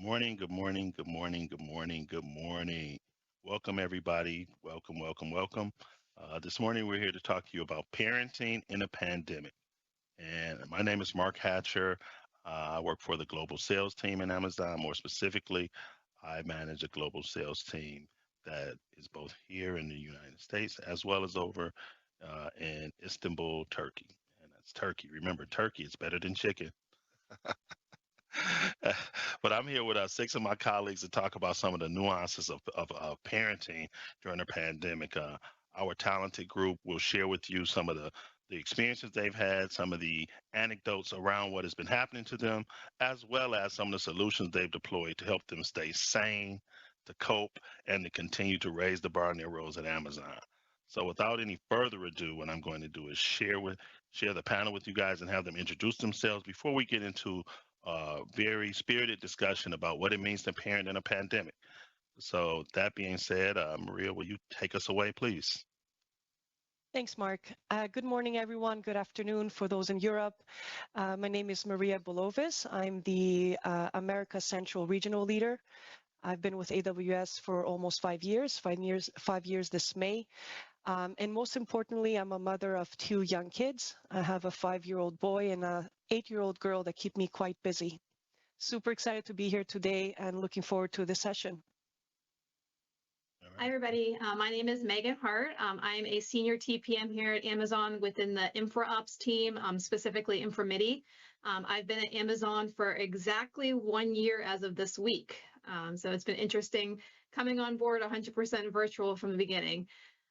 morning, good morning, good morning, good morning, good morning. Welcome, everybody. Welcome, welcome, welcome. This morning, we're here to talk to you about parenting in a pandemic. And my name is Mark Hatcher. I work for the global sales team in Amazon. More specifically, I manage a global sales team that is both here in the United States as well as over in Istanbul, Turkey. And that's Turkey. Remember, Turkey is better than chicken. But I'm here with six of my colleagues to talk about some of the nuances of parenting during the pandemic. Our talented group will share with you some of the experiences they've had, some of the anecdotes around what has been happening to them, as well as some of the solutions they've deployed to help them stay sane, to cope, and to continue to raise the bar in their roles at Amazon. So without any further ado, what I'm going to do is share the panel with you guys and have them introduce themselves before we get into very spirited discussion about what it means to parent in a pandemic. So, that being said, Maria, will you take us away, please? Thanks, Mark. Good morning, everyone. Good afternoon for those in Europe. My name is Maria Bolovis. I'm the America Central Regional Leader. I've been with AWS for almost 5 years, 5 years this May. And most importantly, I'm a mother of two young kids. I have a 5-year-old boy and a 8-year-old girl that keep me quite busy. Super excited to be here today and looking forward to the session. Hi, everybody. My name is Megan Hart. I'm a senior TPM here at Amazon within the InfraOps team, specifically InfraMIDI. I've been at Amazon for exactly 1 year as of this week. So it's been interesting coming on board 100% virtual from the beginning.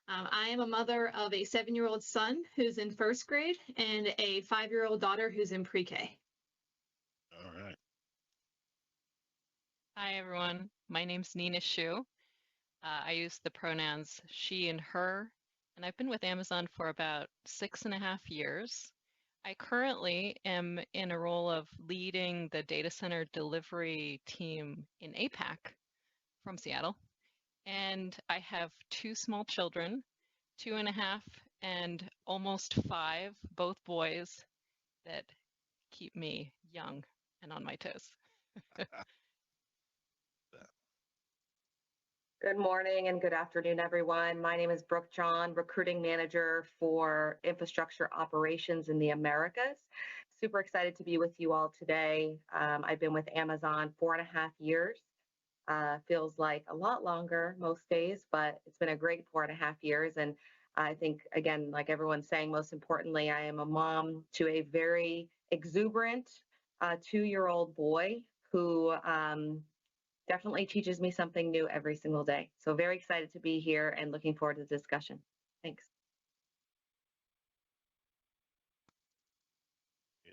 I am a mother of a 7-year-old son who's in first grade and a 5-year-old daughter who's in pre-K. All right. Hi, everyone. My name's Nina Shu. I use the pronouns she and her, and I've been with Amazon for about 6.5 years. I currently am in a role of leading the data center delivery team in APAC from Seattle. And I have two small children, 2.5 and almost 5, both boys, that keep me young and on my toes. Good morning and good afternoon, everyone. My name is Brooke John, Recruiting Manager for Infrastructure Operations in the Americas. Super excited to be with you all today. I've been with Amazon 4.5 years. Feels like a lot longer most days, but it's been a great 4.5 years. And I think, again, like everyone's saying, most importantly, I am a mom to a very exuberant 2-year-old boy who definitely teaches me something new every single day. So very excited to be here and looking forward to the discussion. Thanks.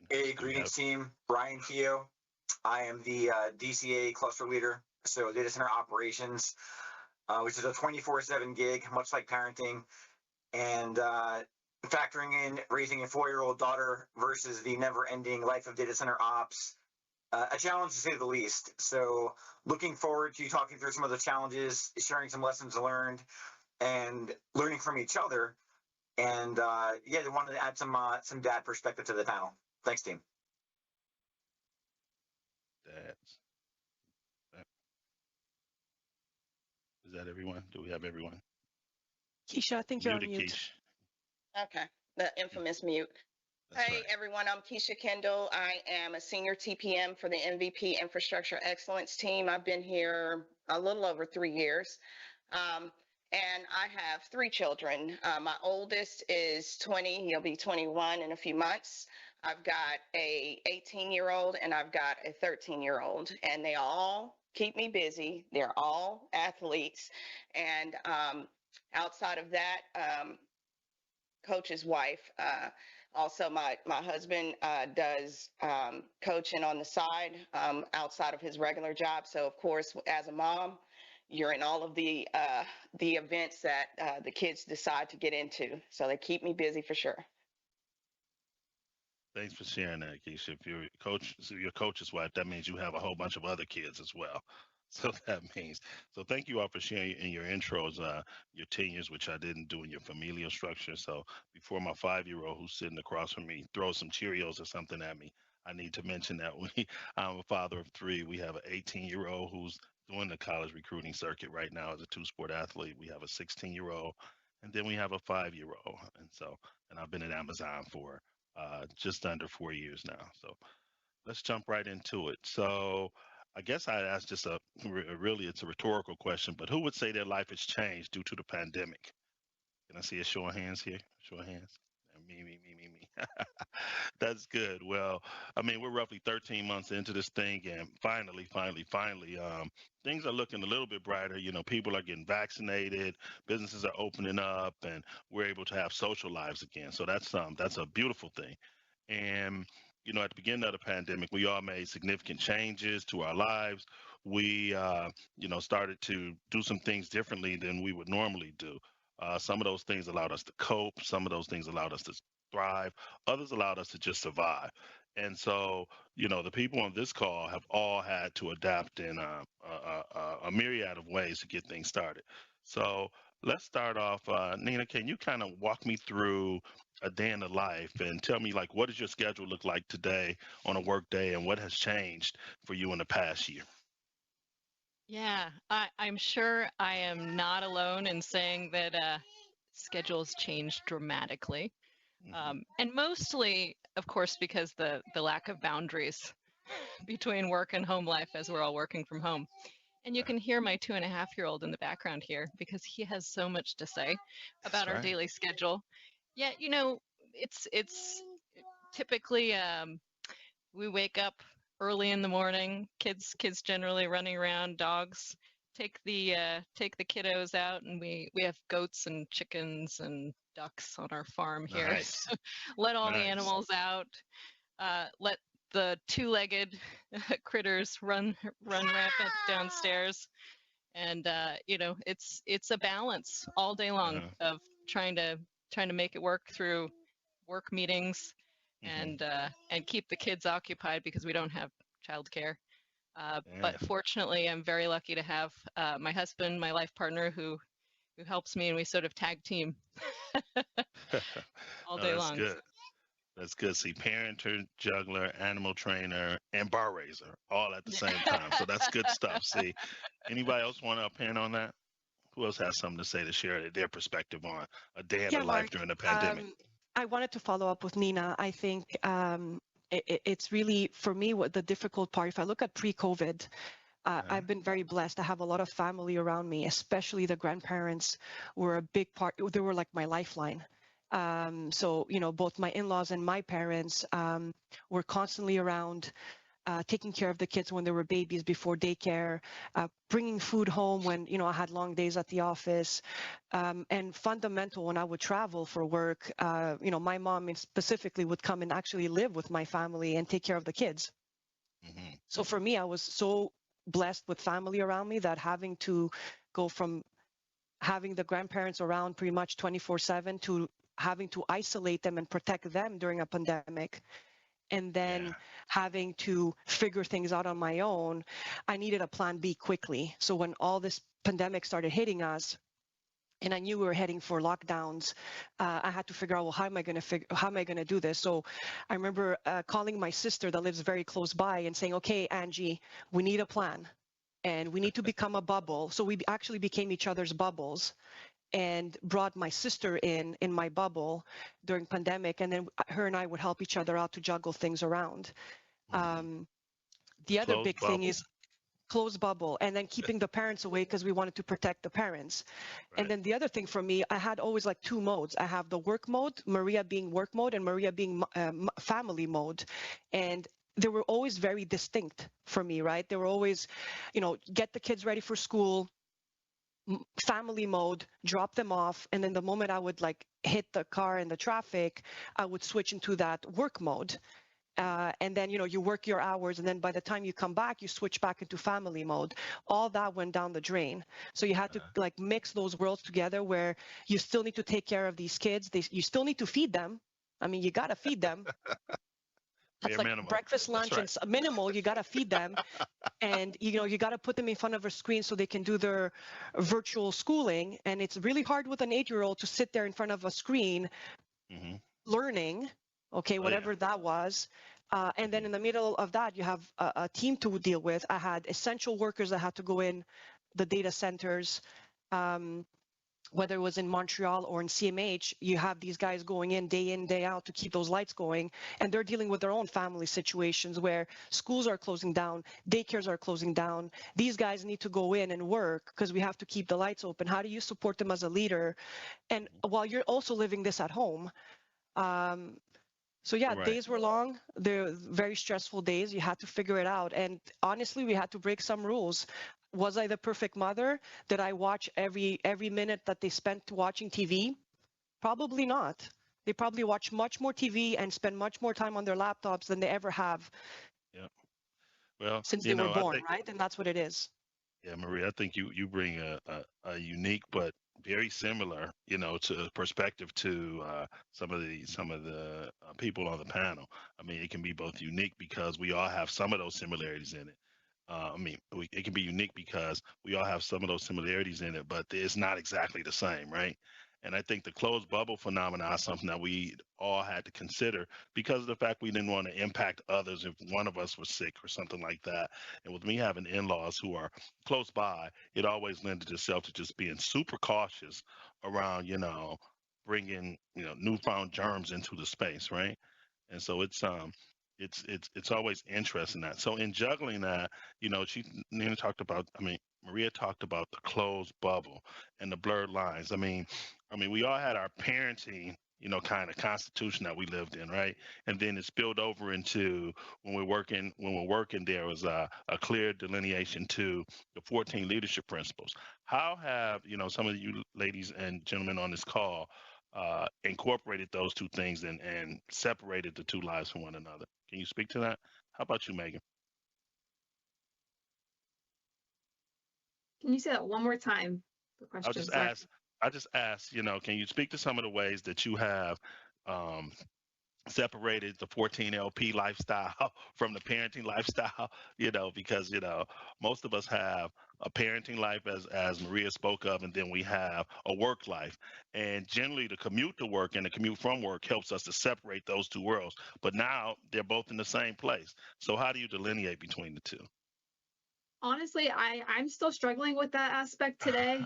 Hey, greetings team, Brian Keogh. I am the DCA cluster leader, so data center operations, which is a 24/7 gig, much like parenting, and factoring in raising a 4-year-old daughter versus the never-ending life of data center ops. A challenge to say the least. So looking forward to talking through some of the challenges, sharing some lessons learned, and learning from each other. And yeah, they wanted to add some dad perspective to the panel. Thanks, team. That's Is that everyone? Do we have everyone? Keisha, I think you're on Muted, mute. Keish. Okay, the infamous mute. That's Hey right. everyone, I'm Keisha Kendall. I am a senior TPM for the MVP Infrastructure Excellence team. I've been here a little over 3 years. And I have 3 children. My oldest is 20, he'll be 21 in a few months. I've got a 18-year-old and I've got a 13-year-old, and they all keep me busy. They're all athletes. And outside of that, coach's wife. Also, my husband does coaching on the side outside of his regular job. So, of course, as a mom, you're in all of the events that the kids decide to get into. So they keep me busy for sure. Thanks for sharing that, Keisha. If you're your coach's wife, that means you have a whole bunch of other kids as well. So thank you all for sharing in your intros, your tenures, which I didn't do in your familial structure. So before my 5-year-old who's sitting across from me throws some Cheerios or something at me, I need to mention that I'm a father of three. We have an 18-year-old who's doing the college recruiting circuit right now as a two-sport athlete. We have a 16-year-old, and then we have a 5-year-old. And I've been at Amazon for just under 4 years now. So let's jump right into it. So I guess I'd ask just really it's a rhetorical question, but who would say their life has changed due to the pandemic? Can I see a show of hands here? Show of hands. Me. That's good. Well, I mean, we're roughly 13 months into this thing, and finally, things are looking a little bit brighter. You know, people are getting vaccinated, businesses are opening up, and we're able to have social lives again. So that's a beautiful thing. And you know, at the beginning of the pandemic, we all made significant changes to our lives. We, started to do some things differently than we would normally do. Some of those things allowed us to cope. Some of those things allowed us to thrive. Others allowed us to just survive. And so, you know, the people on this call have all had to adapt in a myriad of ways to get things started. So let's start off. Nina, can you kind of walk me through a day in the life and tell me, like, what does your schedule look like today on a work day, and what has changed for you in the past year? Yeah, I'm sure I am not alone in saying that schedules changed dramatically. And mostly, of course, because the lack of boundaries between work and home life as we're all working from home. And you can hear my 2.5-year-old in the background here because he has so much to say about our daily schedule. Yeah, you know, it's typically we wake up early in the morning, kids generally running around, dogs, take the kiddos out, and we have goats and chickens and ducks on our farm here. Nice. So let all the Nice. animals out, let the two-legged critters run rampant downstairs. And you know, it's a balance all day long of trying to make it work through work meetings and keep the kids occupied because we don't have childcare. But fortunately, I'm very lucky to have my husband, my life partner, who helps me, and we sort of tag team all day long. Good. That's good. See, parenter, juggler, animal trainer, and bar raiser all at the same time. So that's good stuff. See, anybody else want to opine on that? Who else has something to say to share their perspective on a day in the life during the pandemic? I wanted to follow up with Nina. I think it's really, for me, what the difficult part, if I look at pre-COVID, I've been very blessed. I have a lot of family around me, especially the grandparents were a big part. They were like my lifeline. So, you know, both my in-laws and my parents were constantly around, taking care of the kids when they were babies before daycare, bringing food home when, you know, I had long days at the office. And fundamental when I would travel for work, you know, my mom specifically would come and actually live with my family and take care of the kids. So for me, I was so blessed with family around me that having to go from having the grandparents around pretty much 24/7 to having to isolate them and protect them during a pandemic, and then having to figure things out on my own, I needed a plan B quickly. So when all this pandemic started hitting us, and I knew we were heading for lockdowns, I had to figure out, well, how am I going to do this? So I remember calling my sister that lives very close by and saying, okay, Angie, we need a plan and we need to become a bubble. So we actually became each other's bubbles and brought my sister in my bubble during pandemic. And then her and I would help each other out to juggle things around. The other big thing is closed bubble, and then keeping the parents away because we wanted to protect the parents. And then the other thing for me, I had always like two modes. I have the work mode, Maria being work mode, and Maria being family mode. And they were always very distinct for me, right? They were always, you know, get the kids ready for school, family mode, drop them off, and then the moment I would like hit the car in the traffic, I would switch into that work mode. And then, you know, you work your hours, and then by the time you come back, you switch back into family mode. All that went down the drain. So you had to like mix those worlds together where you still need to take care of these kids. You still need to feed them. I mean, you got to feed them. That's like minimal. Breakfast, lunch, and minimal. You got to feed them. And, you know, you got to put them in front of a screen so they can do their virtual schooling. And it's really hard with an 8-year-old to sit there in front of a screen learning, okay, whatever that was. And then in the middle of that, you have a team to deal with. I had essential workers that had to go in the data centers, whether it was in Montreal or in CMH, you have these guys going in, day out to keep those lights going. And they're dealing with their own family situations where schools are closing down, daycares are closing down. These guys need to go in and work because we have to keep the lights open. How do you support them as a leader? And while you're also living this at home, so yeah, Right. days were long. They're very stressful days. You had to figure it out. And honestly, we had to break some rules. Was I the perfect mother? Did I watch every minute that they spent watching TV? Probably not. They probably watch much more TV and spend much more time on their laptops than they ever have Yeah. Well, since you they were know, I born, think, right? And that's what it is. yeah, Maria, I think you bring a unique but very similar, you know, to perspective to some of the people on the panel. I mean, it can be both unique because we all have some of those similarities in it. It can be unique because we all have some of those similarities in it, but it's not exactly the same, right? And I think the closed bubble phenomenon is something that we all had to consider because of the fact we didn't want to impact others if one of us was sick or something like that. And with me having in-laws who are close by, it always lended itself to just being super cautious around, bringing, newfound germs into the space, right? And so it's always interesting that. So in juggling that, Nina talked about, Maria talked about the closed bubble and the blurred lines. We all had our parenting, kind of constitution that we lived in, right? And then it spilled over into when we're working, there was a clear delineation to the 14 leadership principles. How have, some of you ladies and gentlemen on this call incorporated those two things and separated the two lives from one another? Can you speak to that? How about you, Megan? Can you say that one more time? The question. I just asked, can you speak to some of the ways that you have separated the 14 LP lifestyle from the parenting lifestyle, because, most of us have a parenting life as Maria spoke of, and then we have a work life. And generally the commute to work and the commute from work helps us to separate those two worlds. But now they're both in the same place. So how do you delineate between the two? Honestly, I'm still struggling with that aspect today.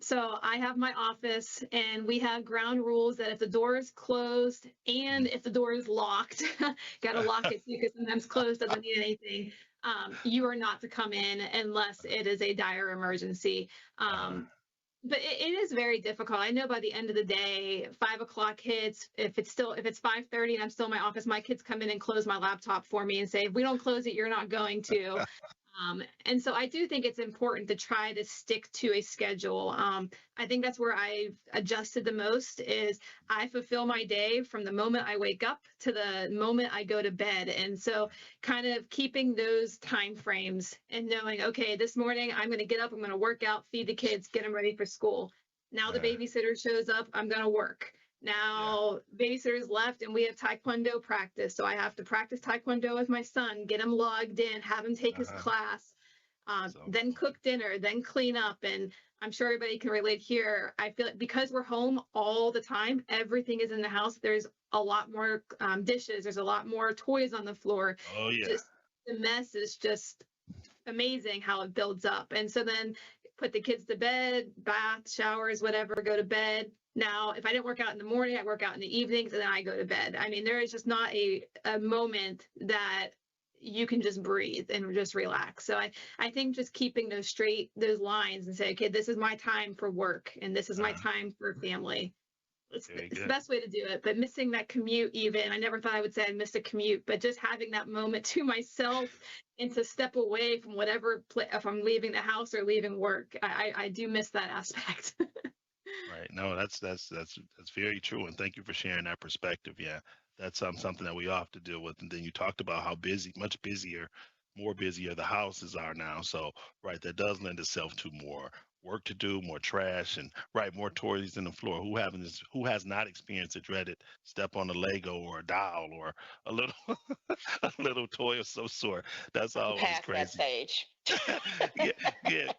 So I have my office and we have ground rules that if the door is closed and if the door is locked, got to lock it because sometimes closed doesn't mean anything. You are not to come in unless it is a dire emergency. But it is very difficult. I know by the end of the day, 5 o'clock hits. If it's 5:30 and I'm still in my office, my kids come in and close my laptop for me and say, if we don't close it, you're not going to. And so I do think it's important to try to stick to a schedule. I think that's where I've adjusted the most is I fulfill my day from the moment I wake up to the moment I go to bed. And so kind of keeping those time frames and knowing, okay, this morning I'm going to get up, I'm going to work out, feed the kids, get them ready for school. Now the babysitter shows up, I'm going to work. Now babysitter's left and we have Taekwondo practice. So I have to practice Taekwondo with my son, get him logged in, have him take his class, then cook dinner, then clean up. And I'm sure everybody can relate here. I feel like because we're home all the time, everything is in the house. There's a lot more dishes. There's a lot more toys on the floor. Oh, yeah. Just, the mess is just amazing how it builds up. And so then put the kids to bed, bath, showers, whatever, go to bed. Now, if I didn't work out in the morning, I work out in the evenings, and then I go to bed. I mean, there is just not a moment that you can just breathe and just relax. So I think just keeping those lines and say, okay, this is my time for work, and this is my time for family. It's the best way to do it. But missing that commute, even, I never thought I would say I missed a commute, but just having that moment to myself and to step away from whatever, if I'm leaving the house or leaving work, I do miss that aspect. Right. No, that's very true. And thank you for sharing that perspective. Yeah, that's something that we all have to deal with. And then you talked about how more busier the houses are now. So, right, that does lend itself to more work to do, more trash, and more toys in the floor. Who has not experienced a dreaded step on a Lego or a doll or a little a little toy of some sort? That's always Past crazy. that stage. yeah.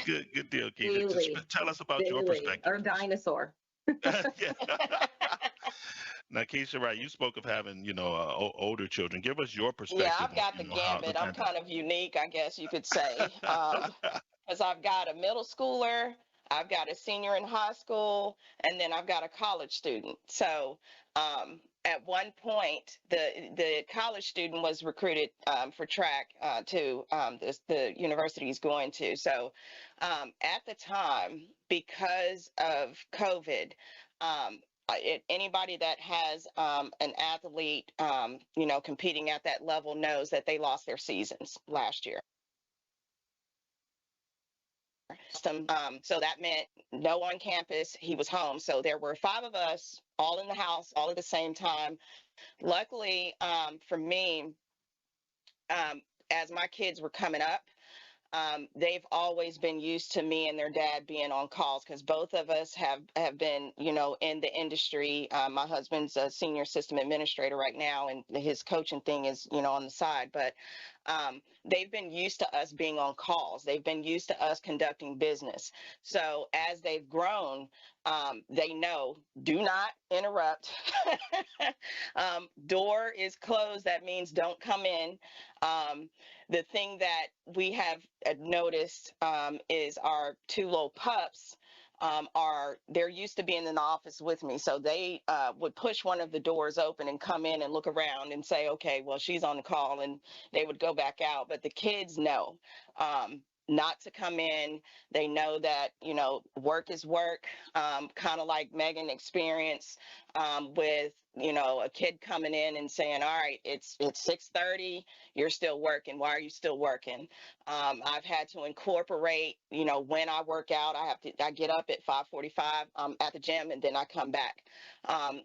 Good deal, Keita. Just tell us about your perspective. Or dinosaur. Yeah. Now, Keisha, right, you spoke of having, older children. Give us your perspective Yeah, I've on, got the how the gambit. I'm pandemic. kind of unique, I guess you could say, because I've got a middle schooler, I've got a senior in high school, and then I've got a college student. So at one point, the college student was recruited for track to the university he's going to. So at the time, because of COVID, anybody that has an athlete, competing at that level knows that they lost their seasons last year. So that meant no on campus. He was home. So there were 5 of us all in the house, all at the same time. Luckily for me, as my kids were coming up, they've always been used to me and their dad being on calls because both of us have been, in the industry. My husband's a senior system administrator right now, and his coaching thing is, on the side. But they've been used to us being on calls. They've been used to us conducting business. So as they've grown, they know, do not interrupt. Door is closed. That means don't come in. The thing that we have noticed is our 2 little pups they're used to being in the office with me. So they would push one of the doors open and come in and look around and say, okay, well, she's on the call, and they would go back out. But the kids know not to come in. They know that, work is work, kind of like Megan experienced with, a kid coming in and saying, all right, it's 6:30, you're still working. Why are you still working? I've had to incorporate, when I work out, I get up at 5:45 at the gym, and then I come back.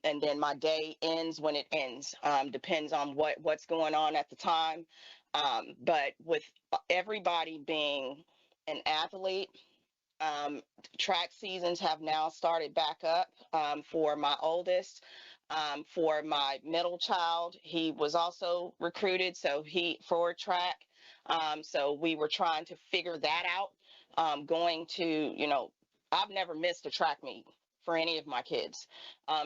And then my day ends when it ends. Depends on what's going on at the time. But with everybody being an athlete, track seasons have now started back up for my oldest. For my middle child, he was also recruited, so for track. So we were trying to figure that out. Going to, I've never missed a track meet for any of my kids.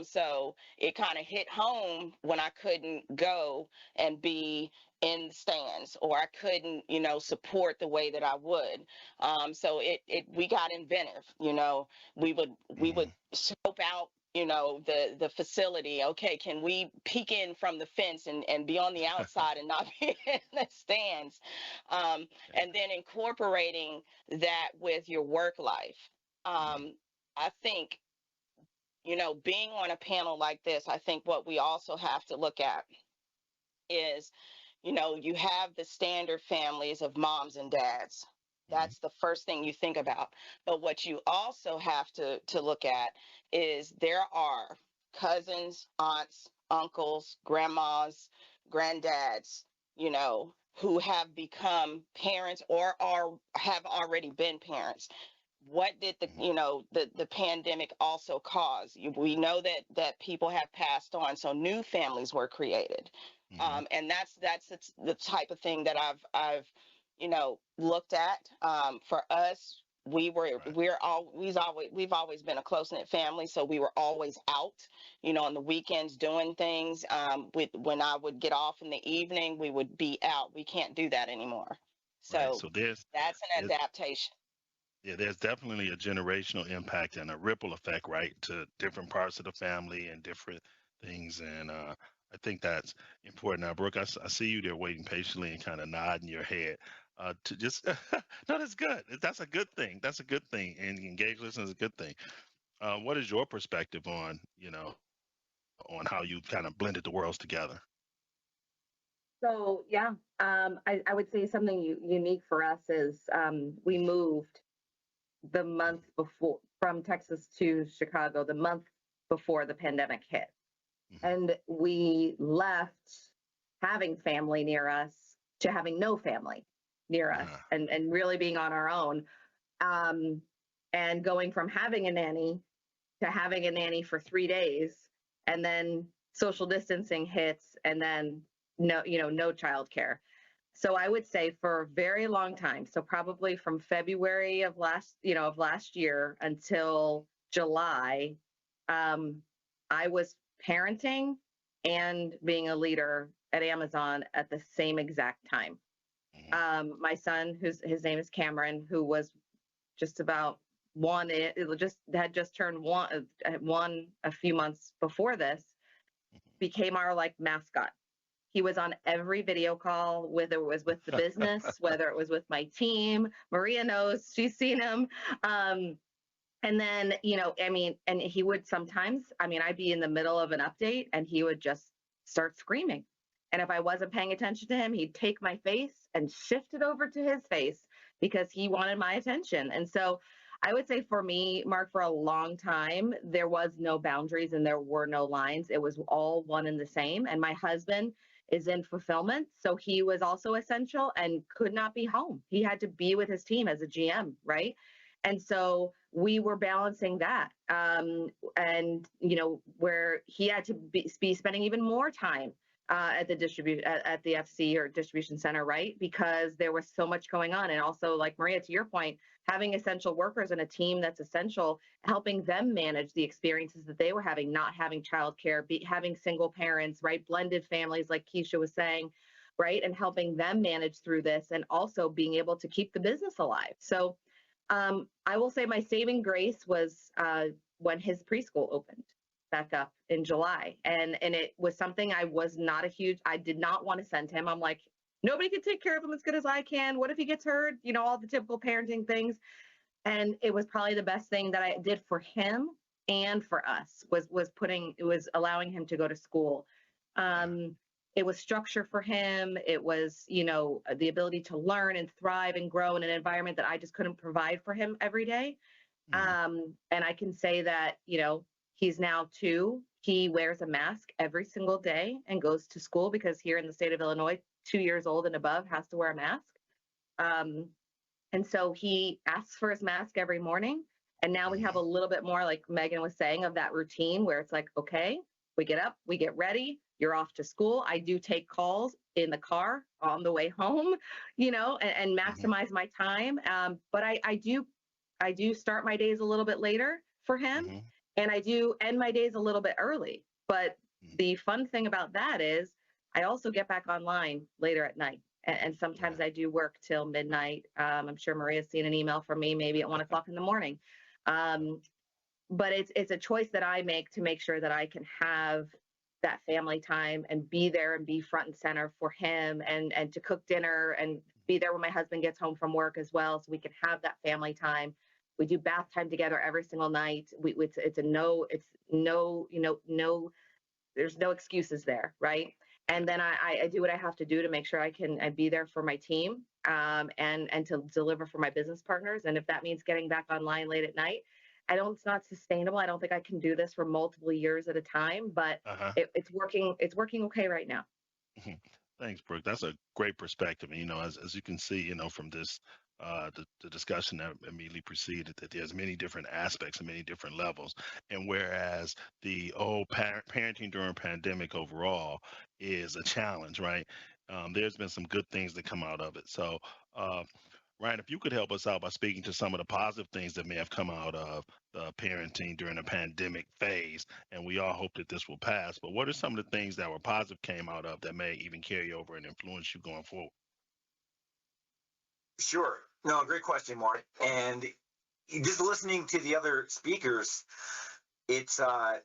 So it kind of hit home when I couldn't go and be in the stands, or I couldn't, support the way that I would. So we got inventive. We would scope out, the facility. Okay, can we peek in from the fence and be on the outside and not be in the stands? And then incorporating that with your work life. I think, being on a panel like this, I think what we also have to look at is, you have the standard families of moms and dads. That's the first thing you think about. But what you also have to look at is there are cousins, aunts, uncles, grandmas, granddads, who have become parents or have already been parents. What did the pandemic also cause? We know that people have passed on, so new families were created. And that's the type of thing that I've looked at. For us, we've always been a close-knit family, so we were always out, on the weekends doing things. When I would get off in the evening, we would be out. We can't do that anymore. So, Right. So that's an adaptation. Yeah, there's definitely a generational impact and a ripple effect, right, to different parts of the family and different things. And I think that's important. Now, Brooke, I see you there waiting patiently and kind of nodding your head. To just no, that's good. That's a good thing. That's a good thing. And engaged listening is a good thing. What is your perspective on, on how you kind of blended the worlds together? So yeah, I would say something unique for us is we moved the month before from Texas to Chicago, the month before the pandemic hit. And we left having family near us to having no family near us and really being on our own. And going from having a nanny to having a nanny for 3 days, and then social distancing hits, and then no childcare. So I would say for a very long time, so probably from February of last year until July, I was parenting and being a leader at Amazon at the same exact time. My son, his name is Cameron, who was just about one, had just turned one a few months before this, became our like mascot. He was on every video call, whether it was with the business, whether it was with my team. Maria knows, she's seen him. And then, and he would sometimes, I'd be in the middle of an update and he would just start screaming. And if I wasn't paying attention to him, he'd take my face and shift it over to his face because he wanted my attention. And so I would say for me, Mark, for a long time, there was no boundaries and there were no lines. It was all one and the same. And my husband is in fulfillment. So he was also essential and could not be home. He had to be with his team as a GM, right? And so we were balancing that. Where he had to be spending even more time at the FC or distribution center, right? Because there was so much going on. And also, like Maria, to your point, having essential workers and a team that's essential, helping them manage the experiences that they were having, not having childcare, having single parents, right? Blended families, like Keisha was saying, right? And helping them manage through this and also being able to keep the business alive. So I will say my saving grace was when his preschool opened back up in July. And it was something I did not want to send him. I'm like, nobody can take care of him as good as I can. What if he gets hurt? All the typical parenting things. And it was probably the best thing that I did for him and for us was allowing him to go to school. It was structure for him. It was, the ability to learn and thrive and grow in an environment that I just couldn't provide for him every day. And I can say that, he's now 2. He wears a mask every single day and goes to school because here in the state of Illinois, 2 years old and above has to wear a mask. And so he asks for his mask every morning. And now we have a little bit more, like Megan was saying, of that routine where it's like, okay, we get up, we get ready, you're off to school. I do take calls in the car on the way home, and maximize my time. But I do start my days a little bit later for him, and I do end my days a little bit early. But the fun thing about that is I also get back online later at night. And sometimes I do work till midnight. I'm sure Maria's seen an email from me, maybe at 1 o'clock in the morning. But it's a choice that I make to make sure that I can have that family time and be there and be front and center for him and to cook dinner and be there when my husband gets home from work as well. So we can have that family time. We do bath time together every single night. There's no excuses there. Right. And then I do what I have to do to make sure I be there for my team and to deliver for my business partners. And if that means getting back online late at night, it's not sustainable. I don't think I can do this for multiple years at a time, but it's working okay right now. Thanks, Brooke. That's a great perspective. As you can see, from this, the discussion that immediately preceded, that there's many different aspects and many different levels. And whereas the parenting during pandemic overall is a challenge, right? There's been some good things that come out of it. So, Ryan, if you could help us out by speaking to some of the positive things that may have come out of the parenting during the pandemic phase, and we all hope that this will pass, but what are some of the things that were positive came out of that may even carry over and influence you going forward? Sure. No, great question, Mark. And just listening to the other speakers, it's kind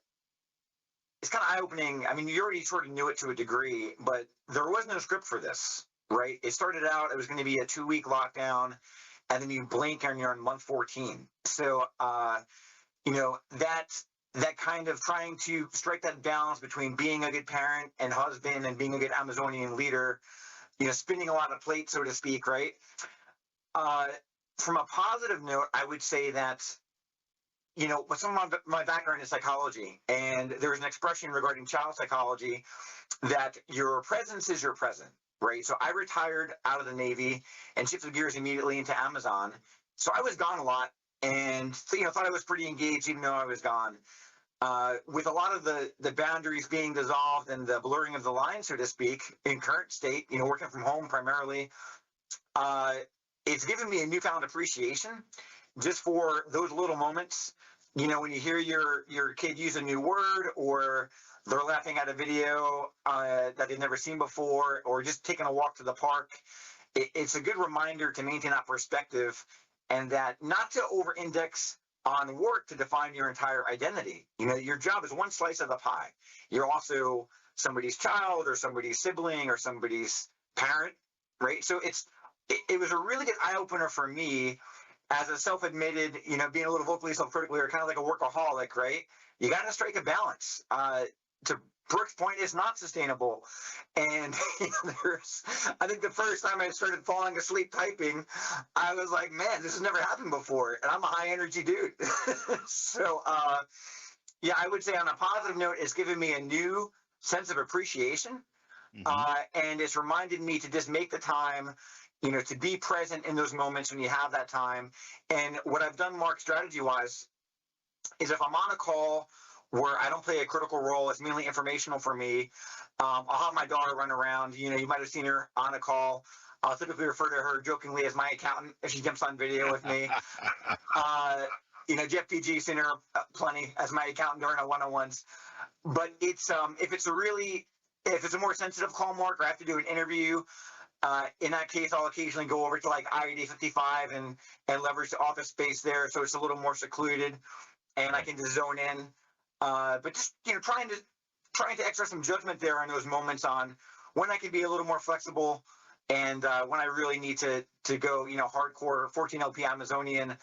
of eye-opening. You already sort of knew it to a degree, but there was no script for this. Right. It started out, it was going to be a 2-week lockdown, and then you blink and you're on month 14. So, that kind of trying to strike that balance between being a good parent and husband and being a good Amazonian leader, spinning a lot of plates, so to speak. Right. From a positive note, I would say that, some of my background is psychology, and there's an expression regarding child psychology that your presence is your present. Right. So I retired out of the Navy and shifted gears immediately into Amazon. So I was gone a lot and, thought I was pretty engaged even though I was gone. With a lot of the boundaries being dissolved and the blurring of the line, so to speak, in current state, working from home primarily, it's given me a newfound appreciation just for those little moments you know, when you hear your kid use a new word, or they're laughing at a video that they've never seen before, or just taking a walk to the park, it's a good reminder to maintain that perspective, and that not to over-index on work to define your entire identity. You know, your job is one slice of the pie. You're also somebody's child, or somebody's sibling, or somebody's parent, right? So it was a really good eye-opener for me as a self-admitted, you know, being a little vocally self-critical, or kind of like a workaholic, right? You got to strike a balance. To Brooke's point, it's not sustainable. And you know, I think the first time I started falling asleep typing, I was like, man, this has never happened before. And I'm a high energy dude. So, yeah, I would say on a positive note, it's given me a new sense of appreciation. And it's reminded me to just make the time, you know, to be present in those moments when you have that time. And what I've done, Mark, strategy-wise, is if I'm on a call where I don't play a critical role, it's mainly informational for me, I'll have my daughter run around. You know, you might have seen her on a call. I'll typically refer to her jokingly as my accountant if she jumps on video with me. You know, Jeff PG's seen her plenty as my accountant during our one-on-ones. But it's if it's a more sensitive call, Mark, or I have to do an interview, in that case, I'll occasionally go over to like IED 55 and leverage the office space there, so it's a little more secluded, and I can just zone in. But just, you know, trying to exercise some judgment there in those moments on when I can be a little more flexible, and when I really need to go, you know, hardcore 14 LP Amazonian.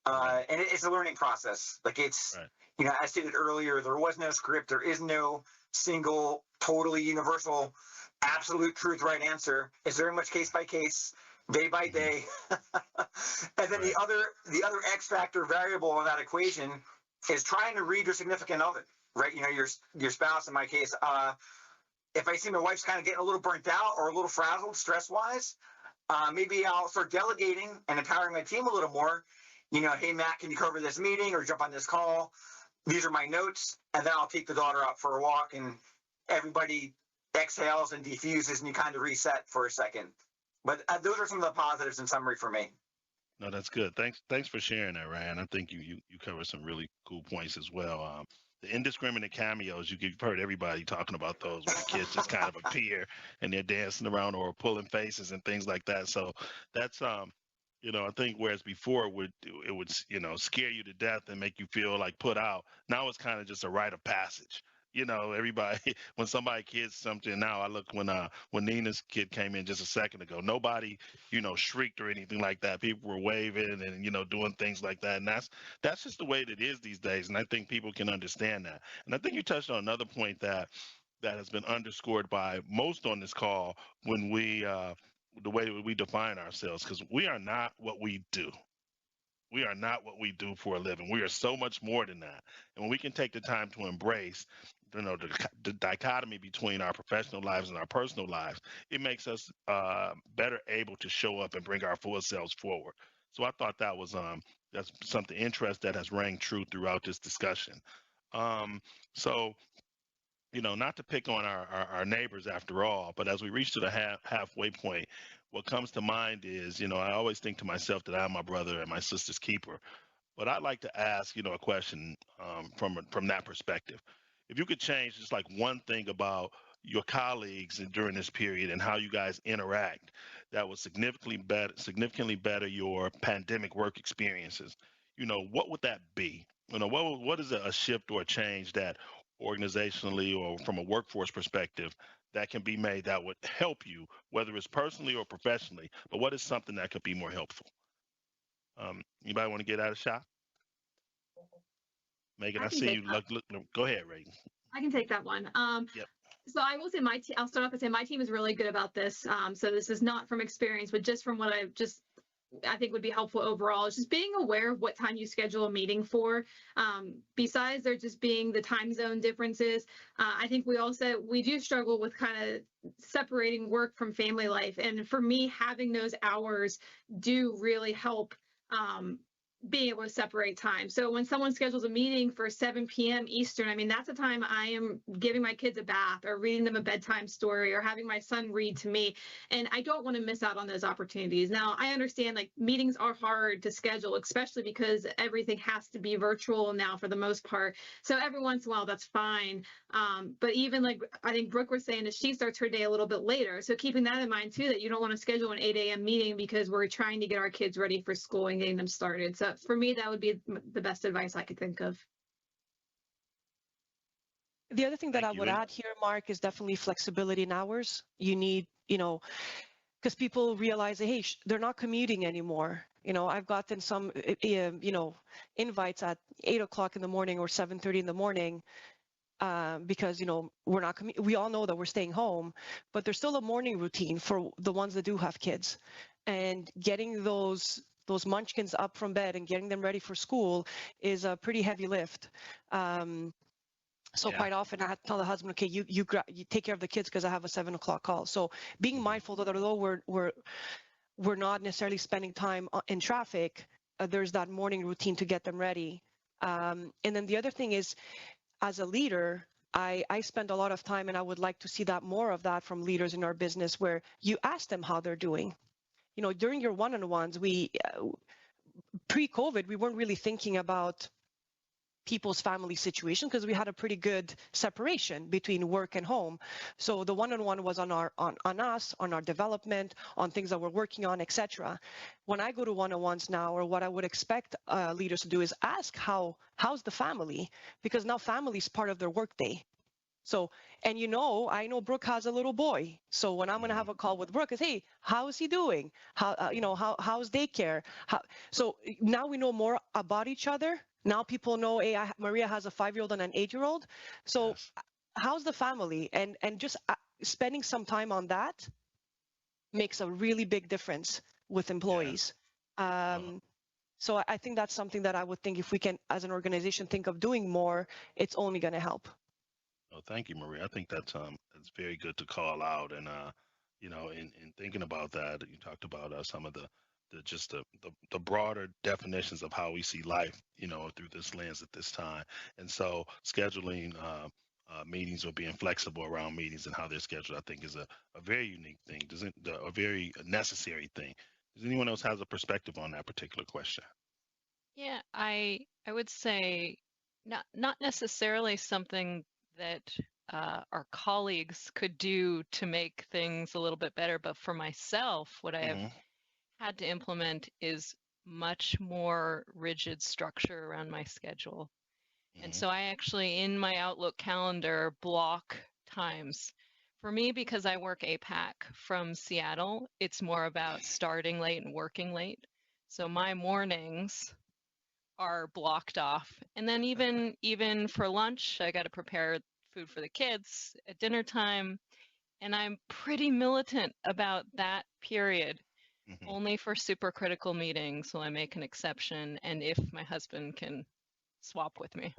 And it's a learning process. Like it's, you know, as stated earlier, there was no script. There is no single, totally universal, absolute truth right answer. It's very much case by case, day by day. And then the other X factor variable in that equation is trying to read your significant other, right? You know, your spouse, in my case. If I see my wife's kind of getting a little burnt out or a little frazzled stress-wise, maybe I'll start delegating and empowering my team a little more. You know, hey, Matt, can you cover this meeting or jump on this call? These are my notes. And then I'll take the daughter out for a walk, and everybody exhales and diffuses, and you kind of reset for a second. But those are some of the positives in summary for me. No, that's good. Thanks for sharing that, Ryan. I think you cover some really cool points as well. The indiscriminate cameos, you've heard everybody talking about those, where the kids just kind of appear and they're dancing around or pulling faces and things like that. So that's you know, I think whereas before it would you know, scare you to death and make you feel like put out. Now it's kind of just a rite of passage. You know, everybody, when somebody kids something now, I look when Nina's kid came in just a second ago, nobody, you know, shrieked or anything like that. People were waving and, you know, doing things like that. And that's just the way that it is these days. And I think people can understand that. And I think you touched on another point that has been underscored by most on this call when the way that we define ourselves, because we are not what we do. We are not what we do for a living. We are so much more than that. And when we can take the time to embrace, you know, the dichotomy between our professional lives and our personal lives, it makes us better able to show up and bring our full selves forward. So I thought that was that's something interesting that has rang true throughout this discussion. So, you know, not to pick on our neighbors after all, but as we reach to the halfway point, what comes to mind is, you know, I always think to myself that I'm my brother and my sister's keeper. But I'd like to ask, you know, a question from that perspective. If you could change just like one thing about your colleagues during this period and how you guys interact, that would significantly better your pandemic work experiences, you know, what would that be? You know, what is a shift or a change that organizationally or from a workforce perspective that can be made that would help you, whether it's personally or professionally, but what is something that could be more helpful? Anybody want to get out a shot? Megan, I see you. Look, go ahead, Reagan. I can take that one. Yep. So I will say I'll start off and say my team is really good about this. So this is not from experience, but just from what I think would be helpful overall is just being aware of what time you schedule a meeting for. Besides there just being the time zone differences, I think we do struggle with kind of separating work from family life. And for me, having those hours do really help being able to separate time. So when someone schedules a meeting for 7 p.m. Eastern, I mean, that's the time I am giving my kids a bath or reading them a bedtime story or having my son read to me. And I don't want to miss out on those opportunities. Now, I understand like meetings are hard to schedule, especially because everything has to be virtual now for the most part. So every once in a while, that's fine. But even like I think Brooke was saying, is she starts her day a little bit later. So keeping that in mind too, that you don't want to schedule an 8 a.m. meeting because we're trying to get our kids ready for school and getting them started. So for me, that would be the best advice I could think of. The other thing that Thank I you. would add here, Mark, is definitely flexibility in hours. You need, because people realize, hey, they're not commuting anymore. I've gotten some, invites at 8 o'clock in the morning or 7:30 in the morning because, we're not, we all know that we're staying home, but there's still a morning routine for the ones that do have kids. And getting those munchkins up from bed and getting them ready for school is a pretty heavy lift. So Yeah. quite often I have to tell the husband, okay, you take care of the kids because I have a 7 o'clock call. So being mindful that although we're not necessarily spending time in traffic, there's that morning routine to get them ready. And then the other thing is, as a leader, I spend a lot of time, and I would like to see that more of that from leaders in our business, where you ask them how they're doing. During your one-on-ones, pre-COVID, we weren't really thinking about people's family situation because we had a pretty good separation between work and home. So the one-on-one was on us, on our development, on things that we're working on, etc. When I go to one-on-ones now, or what I would expect leaders to do is ask how's the family, because now family is part of their workday. So, and I know Brooke has a little boy. So when I'm going to have a call with Brooke, is, hey, how is he doing? How's daycare? So now we know more about each other. Now people know, hey, Maria has a 5-year-old and an 8-year-old. So Yes. how's the family? And just spending some time on that makes a really big difference with employees. So I think that's something that I would think if we can, as an organization, think of doing more, it's only going to help. Oh, thank you, Maria. I think that's very good to call out, and in thinking about that, you talked about some of the broader definitions of how we see life, through this lens at this time, and so scheduling meetings or being flexible around meetings and how they're scheduled, I think, is a very unique thing. A very necessary thing. Does anyone else has a perspective on that particular question? Yeah, I would say not necessarily something that our colleagues could do to make things a little bit better, but for myself, what I have had to implement is much more rigid structure around my schedule. And so I actually, in my Outlook calendar, block times. For me, because I work APAC from Seattle, it's more about starting late and working late. So my mornings are blocked off. And then even for lunch, I got to prepare food for the kids at dinner time. And I'm pretty militant about that period. Only for super critical meetings will I make an exception, and if my husband can swap with me.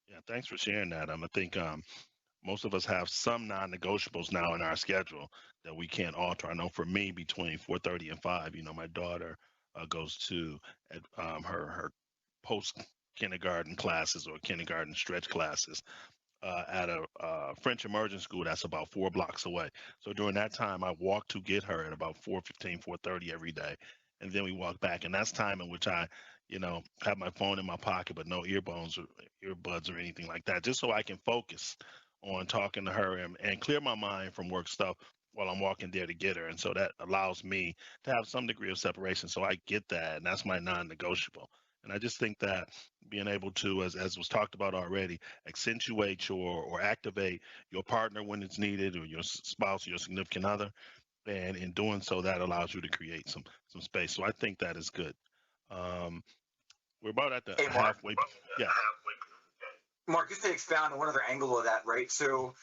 Yeah, thanks for sharing that. I think most of us have some non-negotiables now in our schedule that we can't alter. I know for me, between 4:30 and 5, my daughter goes to her post kindergarten classes or kindergarten stretch classes at a French immersion school that's about 4 blocks away. So during that time, I walk to get her at about 4:15, 4:30 every day, and then we walk back. And that's time in which I, have my phone in my pocket, but no earbuds or anything like that, just so I can focus on talking to her and clear my mind from work stuff while I'm walking there to get her. And so that allows me to have some degree of separation. So I get that, and that's my non-negotiable. And I just think that being able to, as was talked about already, accentuate or activate your partner when it's needed, or your spouse or your significant other, and in doing so, that allows you to create some space. So I think that is good. We're about at the halfway. Yeah. Mark, just to expound on one other angle of that, right? So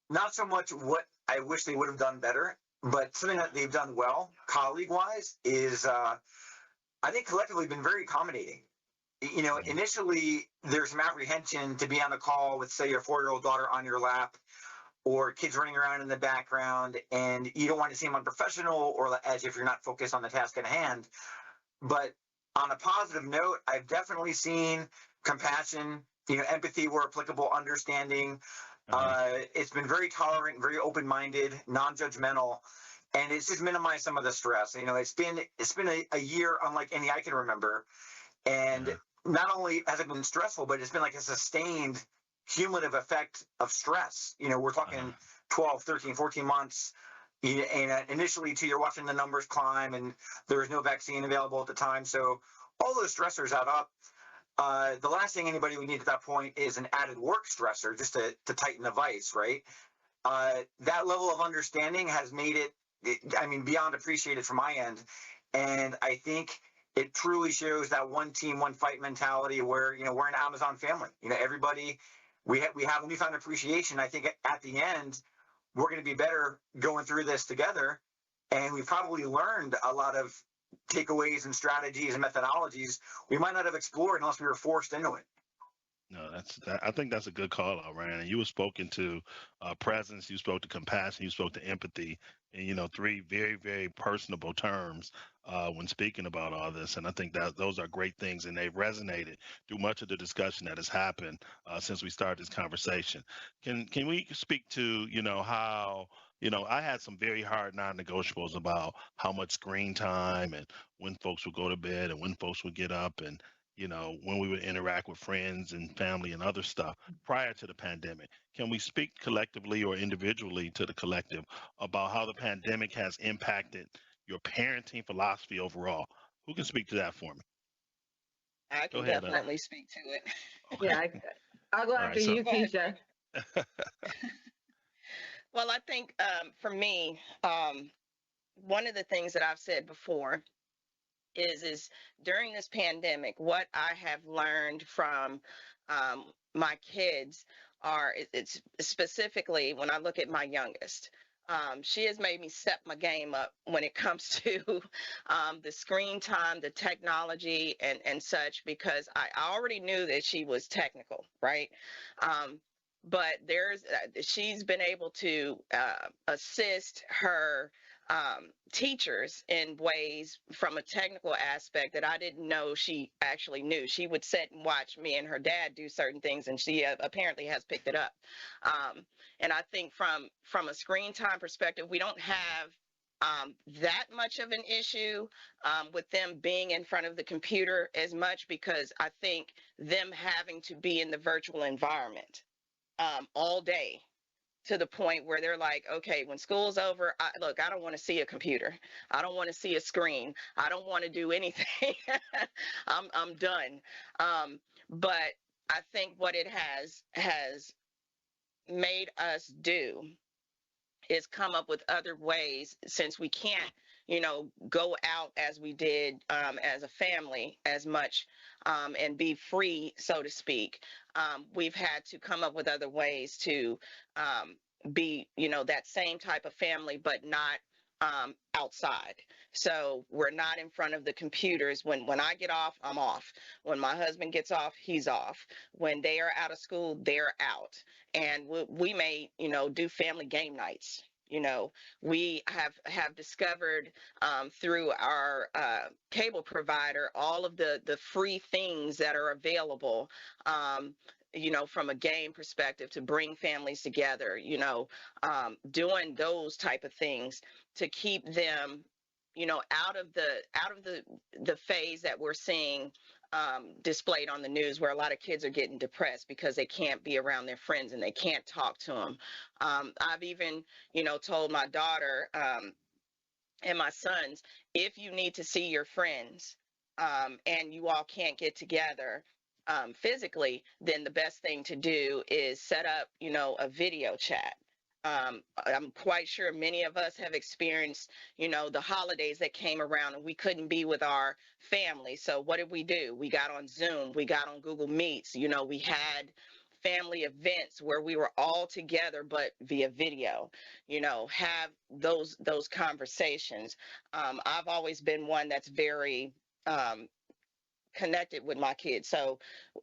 not so much what I wish they would have done better, but something that they've done well, colleague-wise, is I think collectively been very accommodating. Initially there's some apprehension to be on the call with, say, your 4-year-old daughter on your lap, or kids running around in the background, and you don't want to seem unprofessional or as if you're not focused on the task at hand. But On a positive note, I've definitely seen compassion, empathy where applicable, understanding. It's been very tolerant, very open-minded, non-judgmental, and it's just minimized some of the stress. It's been a year unlike any I can remember, and not only has it been stressful, but it's been like a sustained cumulative effect of stress. We're talking 12, 13, 14 months. And initially, too, you're watching the numbers climb, and there was no vaccine available at the time. So all those stressors add up. The last thing anybody would need at that point is an added work stressor just to tighten the vice, right? That level of understanding has made it, beyond appreciated from my end. And I think it truly shows that one team, one fight mentality where, we're an Amazon family. Everybody, we have a newfound appreciation. I think at the end, we're going to be better going through this together. And we've probably learned a lot of takeaways and strategies and methodologies we might not have explored unless we were forced into it. No, I think that's a good call out, Ryan. And you were spoken to presence, you spoke to compassion, you spoke to empathy, and three very, very personable terms when speaking about all this. And I think that those are great things, and they've resonated through much of the discussion that has happened since we started this conversation. Can we speak to how I had some very hard non-negotiables about how much screen time and when folks would go to bed and when folks would get up, and when we would interact with friends and family and other stuff prior to the pandemic. Can we speak collectively or individually to the collective about how the pandemic has impacted your parenting philosophy overall? Who can speak to that for me? I Go can ahead, definitely speak to it. Okay. Yeah, I'll go after you, Keisha. Well, I think for me, one of the ththings that I've said before is during this pandemic, what I have learned from my kids it's specifically when I look at my youngest. She has made me step my game up when it comes to the screen time, the technology, and such, because I already knew that she was technical, right? But she's been able to assist her teachers in ways from a technical aspect that I didn't know she actually knew. She would sit and watch me and her dad do certain things, and she apparently has picked it up. And I think from a screen time perspective, we don't have that much of an issue with them being in front of the computer as much, because I think them having to be in the virtual environment all day, to the point where they're like, okay, when school's over, I don't want to see a computer. I don't want to see a screen. I don't want to do anything. I'm done. But I think what it has made us do is come up with other ways, since we can't, go out as we did as a family as much and be free, so to speak. We've had to come up with other ways to be, that same type of family, but not outside. So we're not in front of the computers. When I get off, I'm off. When my husband gets off, he's off. When they are out of school, they're out. And we may, do family game nights. We have discovered through our cable provider all of the free things that are available, from a game perspective, to bring families together, doing those type of things to keep them, out of the phase that we're seeing displayed on the news, where a lot of kids are getting depressed because they can't be around their friends and they can't talk to them. I've even, told my daughter and my sons, if you need to see your friends and you all can't get together physically, then the best thing to do is set up, a video chat. I'm quite sure many of us have experienced, the holidays that came around and we couldn't be with our family. So what did we do? We got on Zoom, we got on Google Meets, we had family events where we were all together, but via video, have those conversations. I've always been one that's very connected with my kids. So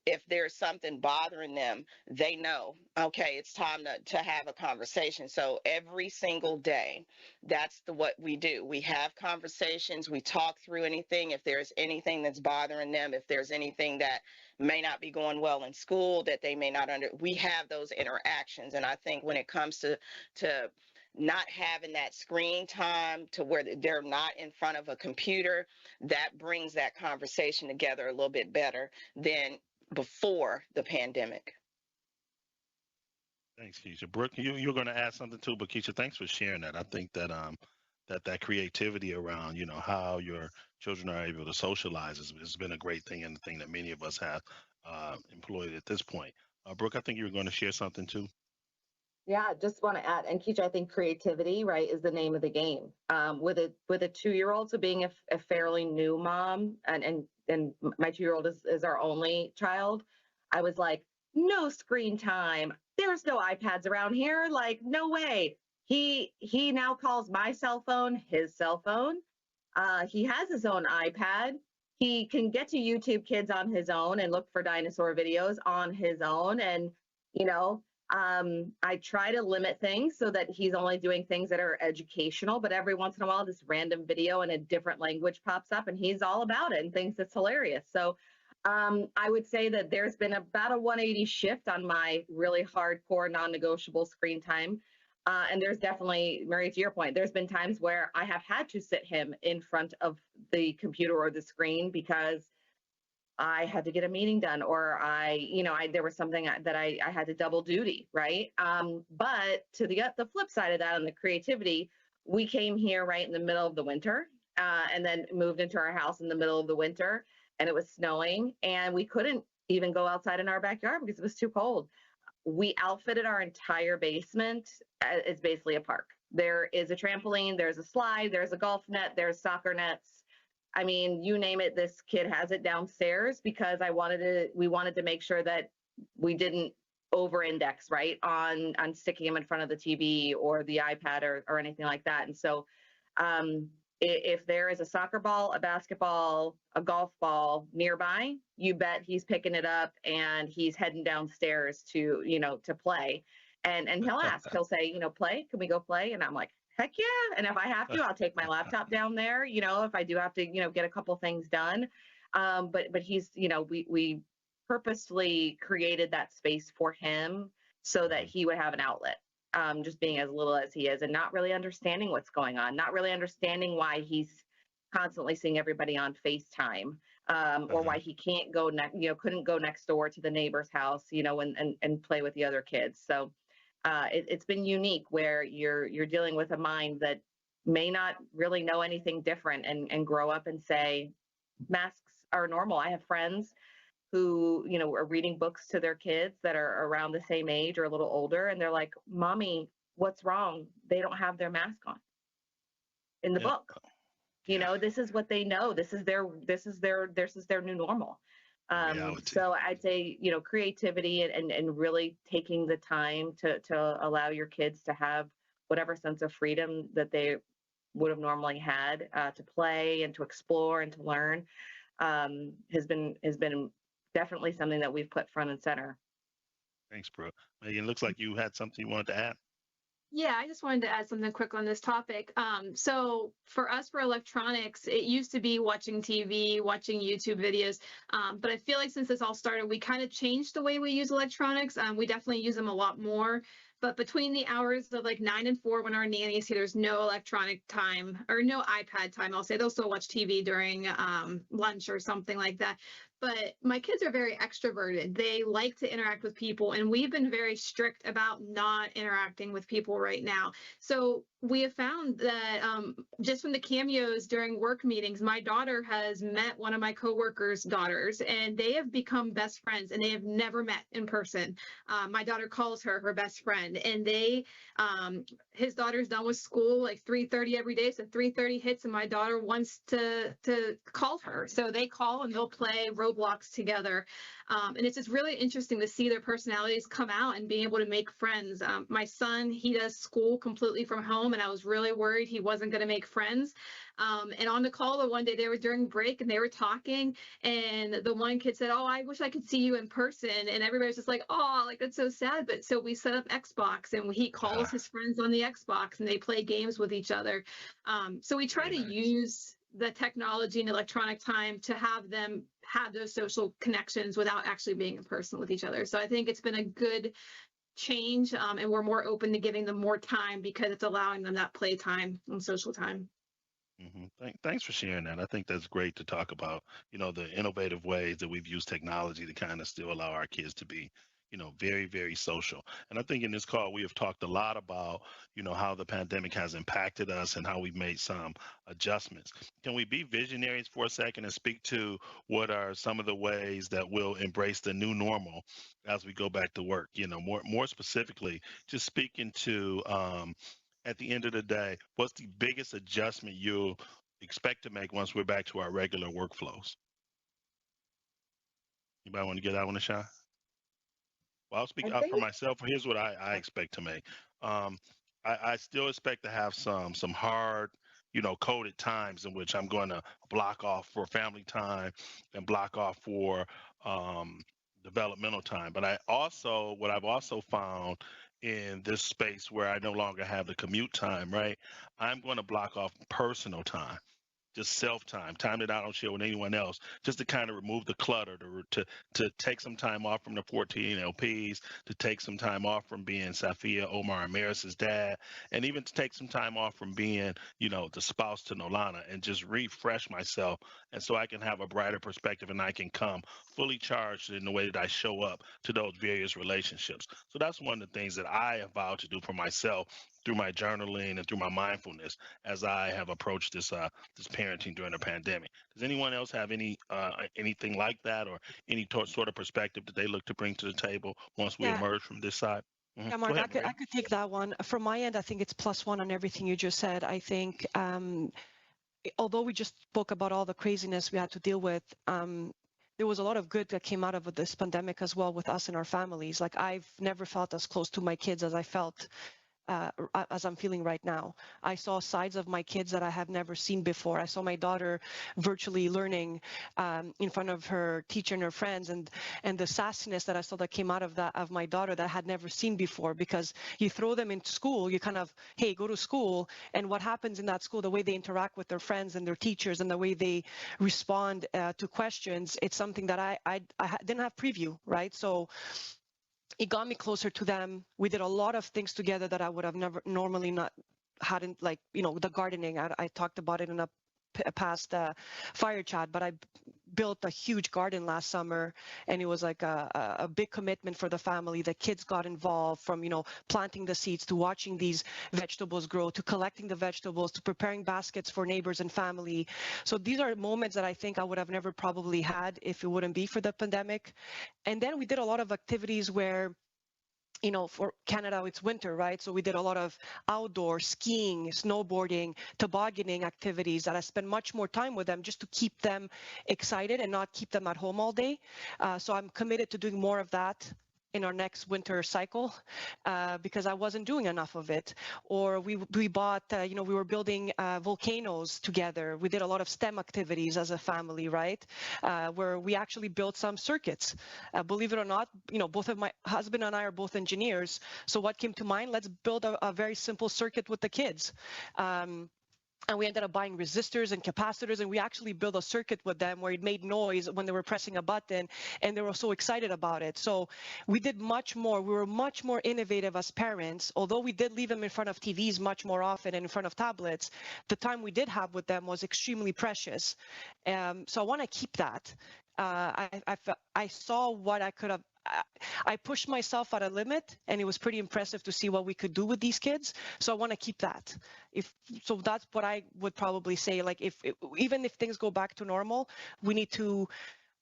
if there's something bothering them, they know, okay, it's time to have a conversation. So every single day, that's what we do. We have conversations, we talk through anything. If there's anything that's bothering them, if there's anything that may not be going well in school that they may not we have those interactions. And I think when it comes to not having that screen time to where they're not in front of a computer, that brings that conversation together a little bit better than before the pandemic. Thanks, Keisha. Brooke, you're going to add something too, but Keisha, thanks for sharing that. I think that that creativity around, you know, how your children are able to socialize has been a great thing, and the thing that many of us have employed at this point. Brooke, I think you were going to share something too. Yeah, just want to add, and Keisha, I think creativity, right, is the name of the game. With a 2-year-old, so being a fairly new mom, and my 2-year-old is our only child, I was like, no screen time. There's no iPads around here. Like, no way. He now calls my cell phone his cell phone. He has his own iPad. He can get to YouTube Kids on his own and look for dinosaur videos on his own. And, you know, I try to limit things so that he's only doing things that are educational, but every once in a while, this random video in a different language pops up and he's all about it and thinks it's hilarious. So I would say that there's been about a 180 shift on my really hardcore non-negotiable screen time. And there's definitely, Marie, to your point, there's been times where I have had to sit him in front of the computer or the screen because I had to get a meeting done, or there was something that I had to double duty, right? But to the flip side of that, on the creativity, we came here right in the middle of the winter, and then moved into our house in the middle of the winter, and it was snowing, and we couldn't even go outside in our backyard because it was too cold. We outfitted our entire basement. It's basically a park. There is a trampoline, there's a slide, there's a golf net, there's soccer nets. I mean, you name it, this kid has it downstairs because we wanted to make sure that we didn't over-index, right, on sticking him in front of the TV or the iPad or anything like that. And so if there is a soccer ball, a basketball, a golf ball nearby, you bet he's picking it up and he's heading downstairs to play. And he'll ask, he'll say, play, can we go play? And I'm like, heck yeah. And if I have to, I'll take my laptop down there, if I do have to, get a couple things done. But he's, we purposely created that space for him so that he would have an outlet, just being as little as he is and not really understanding what's going on, not really understanding why he's constantly seeing everybody on FaceTime, or why he can't go couldn't go next door to the neighbor's house, and play with the other kids. So it's been unique where you're dealing with a mind that may not really know anything different and grow up and say masks are normal. I have friends who, are reading books to their kids that are around the same age or a little older, and they're like, Mommy, what's wrong? They don't have their mask on in the book. This is what they know. This is their new normal. So I'd say, creativity and really taking the time to allow your kids to have whatever sense of freedom that they would have normally had to play and to explore and to learn has been definitely something that we've put front and center. Thanks, Brooke. Megan, looks like you had something you wanted to add. Yeah, I just wanted to add something quick on this topic. So for us, for electronics, it used to be watching TV, watching YouTube videos. But I feel like since this all started, we kind of changed the way we use electronics. We definitely use them a lot more. But between the hours of like 9 and 4, when our nanny's here, there's no electronic time or no iPad time. I'll say they'll still watch TV during lunch or something like that. But my kids are very extroverted. They like to interact with people, and we've been very strict about not interacting with people right now. So we have found that just from the cameos during work meetings, my daughter has met one of my coworkers' daughters, and they have become best friends, and they have never met in person. My daughter calls her best friend, and his daughter's done with school like 3:30 every day. So 3:30 hits, and my daughter wants to call her. So they call and they'll play Roblox together. And it's just really interesting to see their personalities come out and being able to make friends. My son, he does school completely from home. home, and I was really worried he wasn't going to make friends. And on the call the one day, they were during break and they were talking, and the one kid said, "Oh, I wish I could see you in person." And everybody was just like, "Oh, like that's so sad." But so we set up Xbox, and he calls his friends on the Xbox, and they play games with each other. So we try to use the technology and electronic time to have them have those social connections without actually being in person with each other. So I think it's been a good change, and we're more open to giving them more time because it's allowing them that play time and social time. Thanks for sharing that. I think that's great to talk about, the innovative ways that we've used technology to kind of still allow our kids to be, very, very social. And I think in this call, we have talked a lot about, how the pandemic has impacted us and how we've made some adjustments. Can we be visionaries for a second and speak to what are some of the ways that we'll embrace the new normal as we go back to work? More specifically, just speaking to, at the end of the day, what's the biggest adjustment you'll expect to make once we're back to our regular workflows? Anybody want to get that one a shot? Well, I'll speak up for myself. Here's what I expect to make. I still expect to have some hard, coded times in which I'm going to block off for family time and block off for developmental time. But what I've also found in this space where I no longer have the commute time, right? I'm going to block off personal time, just self-time, time that I don't share with anyone else, just to kind of remove the clutter, to take some time off from the 14 LPs, to take some time off from being Safia Omar Amaris's dad, and even to take some time off from being, the spouse to Nolana, and just refresh myself, and so I can have a brighter perspective and I can come fully charged in the way that I show up to those various relationships. So that's one of the things that I have vowed to do for myself through my journaling and through my mindfulness as I have approached this parenting during the pandemic. Does anyone else have anything like that, or any sort of perspective that they look to bring to the table once we emerge from this side? Yeah, Mark, I could take that one. From my end, I think it's +1 on everything you just said. I think although we just spoke about all the craziness we had to deal with, there was a lot of good that came out of this pandemic as well with us and our families. Like, I've never felt as close to my kids as I felt as I'm feeling right now. I saw sides of my kids that I have never seen before. I saw my daughter virtually learning in front of her teacher and her friends, and the sassiness that I saw that came out of my daughter that I had never seen before. Because you throw them into school, you kind of, hey, go to school, and what happens in that school, the way they interact with their friends and their teachers, and the way they respond to questions, it's something that I didn't have preview, right? So it got me closer to them. We did a lot of things together that I would have never normally hadn't, like, the gardening. I talked about it in a past fire chat, but I built a huge garden last summer, and it was like a big commitment for the family. The kids got involved, from planting the seeds to watching these vegetables grow, to collecting the vegetables, to preparing baskets for neighbors and family. So these are moments that I think I would have never probably had if it wouldn't be for the pandemic. And then we did a lot of activities where, for Canada, it's winter, right? So we did a lot of outdoor skiing, snowboarding, tobogganing activities that I spent much more time with them just to keep them excited and not keep them at home all day. So I'm committed to doing more of that in our next winter cycle, because I wasn't doing enough of it. Or we bought, we were building volcanoes together. We did a lot of STEM activities as a family, right? Where we actually built some circuits. Believe it or not, both of my husband and I are both engineers. So what came to mind? Let's build a very simple circuit with the kids. And we ended up buying resistors and capacitors, and we actually built a circuit with them where it made noise when they were pressing a button, and they were so excited about it. So we did much more. We were much more innovative as parents. Although we did leave them in front of TVs much more often and in front of tablets, the time we did have with them was extremely precious. So I want to keep that. I saw what I could have. I pushed myself at a limit, and it was pretty impressive to see what we could do with these kids. So I want to keep that. So that's what I would probably say. Like, even if things go back to normal, we need to,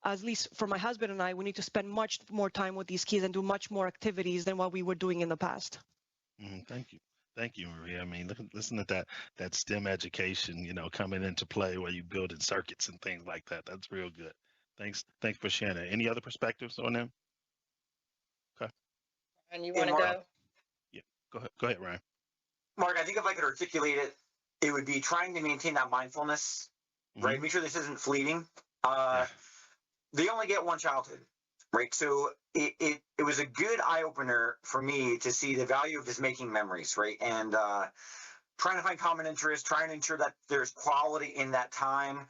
at least for my husband and I, we need to spend much more time with these kids and do much more activities than what we were doing in the past. Thank you. Thank you, Maria. I mean, listen to that STEM education, coming into play where you building circuits and things like that. That's real good. Thanks for sharing that. Any other perspectives on them? Okay. And you want to go? Yeah. Go ahead, Ryan. Mark, I think if I could articulate it, it would be trying to maintain that mindfulness, right? Make sure this isn't fleeting. They only get one childhood, right? So it was a good eye opener for me to see the value of just making memories, right? And trying to find common interests, trying to ensure that there's quality in that time.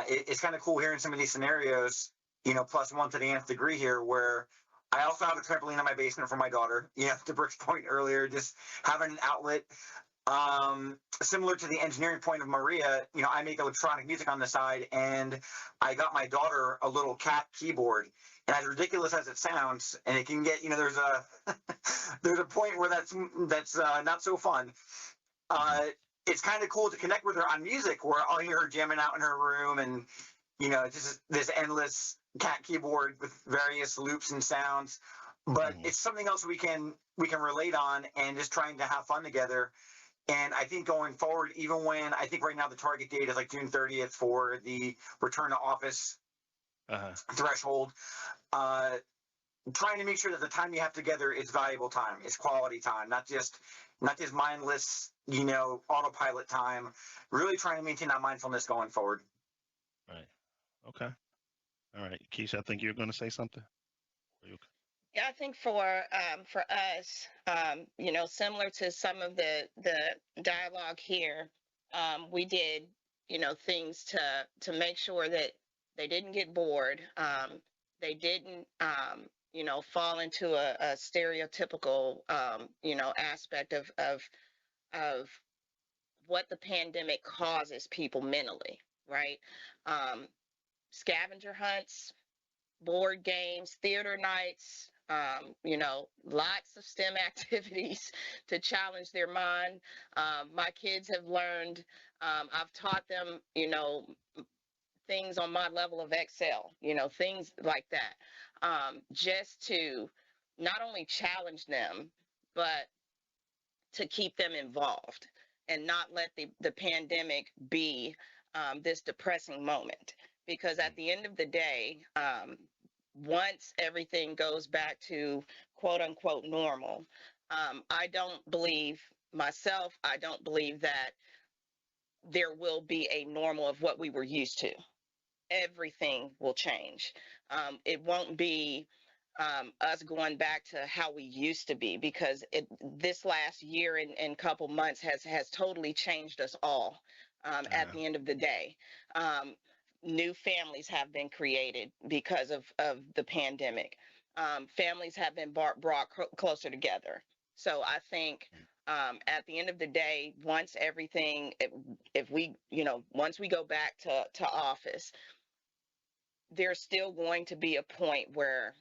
It's kind of cool hearing some of these scenarios, you know, plus one to the nth degree here, where I also have a trampoline in my basement for my daughter, you know, to Brooke's point earlier, just having an outlet. Similar to the engineering point of Maria, you know, I make electronic music on the side, and I got my daughter a little cat keyboard. And as ridiculous as it sounds, and it can get, you know, there's a there's a point where that's not so fun. It's kind of cool to connect with her on music, where I'll hear her jamming out in her room, and you know, just this endless cat keyboard with various loops and sounds. But it's something else we can relate on, and just trying to have fun together. And I think going forward, even when I think right now the target date is like June 30th for the return to office threshold, trying to make sure that the time you have together is valuable time, it's quality time, not just mindless, you know, autopilot time. Really trying to maintain that mindfulness going forward. Right. Okay. All right, Keisha, I think you're going to say something. Yeah, I think for us, you know, similar to some of the dialogue here, we did, you know, things to make sure that they didn't get bored. They didn't, you know, fall into a stereotypical, you know, aspect of what the pandemic causes people mentally, right? Scavenger hunts, board games, theater nights, you know, lots of STEM activities to challenge their mind. My kids have learned, I've taught them, you know, things on my level of Excel, you know, things like that, just to not only challenge them, but to keep them involved and not let the pandemic be this depressing moment. Because at the end of the day, once everything goes back to quote unquote normal, I don't believe that there will be a normal of what we were used to. Everything will change. It won't be us going back to how we used to be, because this last year and couple months has totally changed us all. At the end of the day, new families have been created because of the pandemic. Families have been brought closer together. So I think at the end of the day, once everything, if we, you know, once we go back to office, there's still going to be a point where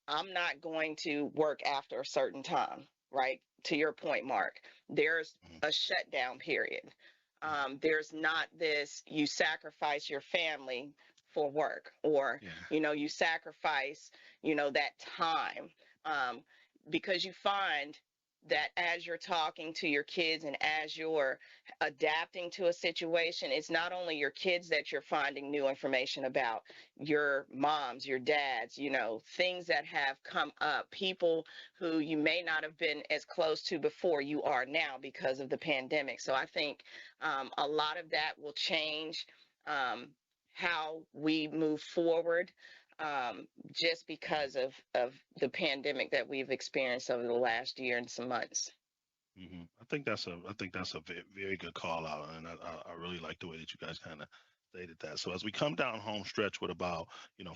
I'm not going to work after a certain time, right? To your point, Mark, there's a shutdown period. There's not this, you sacrifice your family for work, or, you know, you sacrifice, you know, that time, because you find that as you're talking to your kids and as you're adapting to a situation, it's not only your kids that you're finding new information about, your moms, your dads, you know, things that have come up, people who you may not have been as close to before, you are now because of the pandemic. So I think a lot of that will change how we move forward, just because of the pandemic that we've experienced over the last year and some months. I think that's a very good call out, and I really like the way that you guys kind of stated that. So as we come down home stretch with about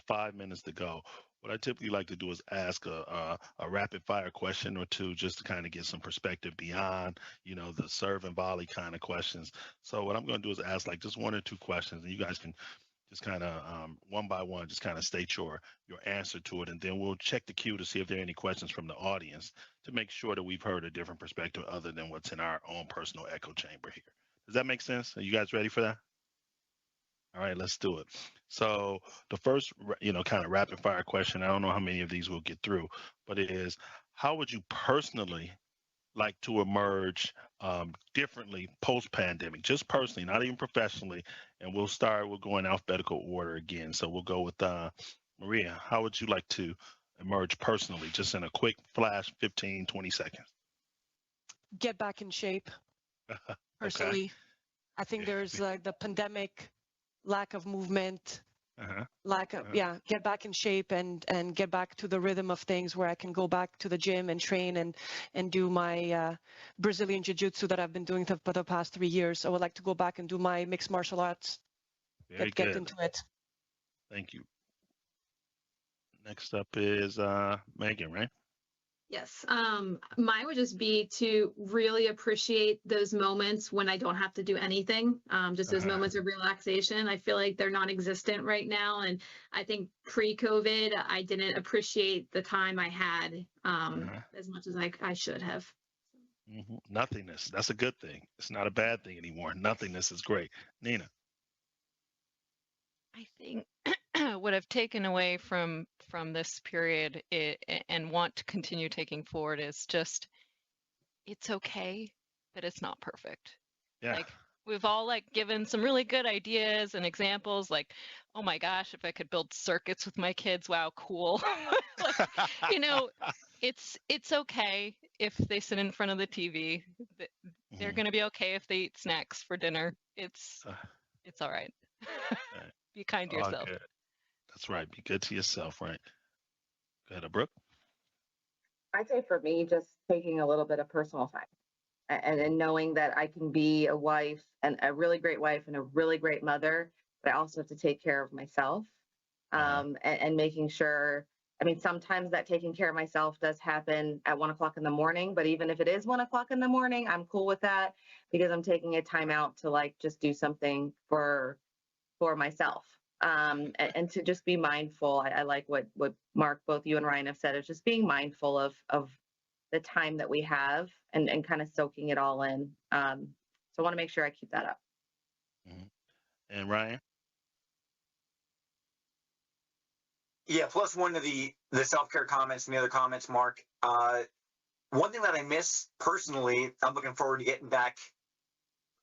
5 minutes to go, what I typically like to do is ask a rapid fire question or two, just to kind of get some perspective beyond the serve and volley kind of questions. So what I'm going to do is ask like just one or two questions, and you guys can just kind of one by one, just kind of state your answer to it, and then we'll check the queue to see if there are any questions from the audience to make sure that we've heard a different perspective other than what's in our own personal echo chamber here. Does that make sense? Are you guys ready for that? All right, let's do it. So the first, kind of rapid fire question, I don't know how many of these we'll get through, but it is, how would you personally like to emerge differently post-pandemic, just personally, not even professionally? And we'll go in alphabetical order again. So we'll go with Maria. How would you like to emerge personally, just in a quick flash, 15, 20 seconds? get back in shape. Okay. Personally, I think there's the pandemic, lack of movement, Uh-huh. lack of get back in shape and get back to the rhythm of things where I can go back to the gym and train and do my Brazilian jiu-jitsu that I've been doing for the past 3 years. I would like to go back and do my mixed martial arts. Very Get good. into it. Thank you. Next up is Megan, right? Yes. Mine would just be to really appreciate those moments when I don't have to do anything. Just those Uh-huh. moments of relaxation. I feel like they're non-existent right now. And I think pre-COVID, I didn't appreciate the time I had as much as I should have. Mm-hmm. Nothingness. That's a good thing. It's not a bad thing anymore. Nothingness is great. Nina. I think what I've taken away from this period and want to continue taking forward is just it's okay that it's not perfect. Yeah. Like we've all like given some really good ideas and examples like, oh my gosh, if I could build circuits with my kids, wow, cool. Like, you know, it's okay if they sit in front of the TV. They're going to be okay if they eat snacks for dinner. It's all right. Be kind to yourself. Good. That's right. Be good to yourself, right? Go ahead, Brooke. I'd say for me, just taking a little bit of personal time and knowing that I can be a wife and a really great wife and a really great mother, but I also have to take care of myself and making sure. I mean, sometimes that taking care of myself does happen at 1 o'clock in the morning, but even if it is 1 o'clock in the morning, I'm cool with that because I'm taking a time out to like just do something for myself. And to just be mindful. I like what Mark, both you and Ryan have said, is just being mindful of the time that we have and kind of soaking it all in. So I want to make sure I keep that up. Mm-hmm. And Ryan? Yeah, plus one of the self-care comments and the other comments, Mark. One thing that I miss personally, I'm looking forward to getting back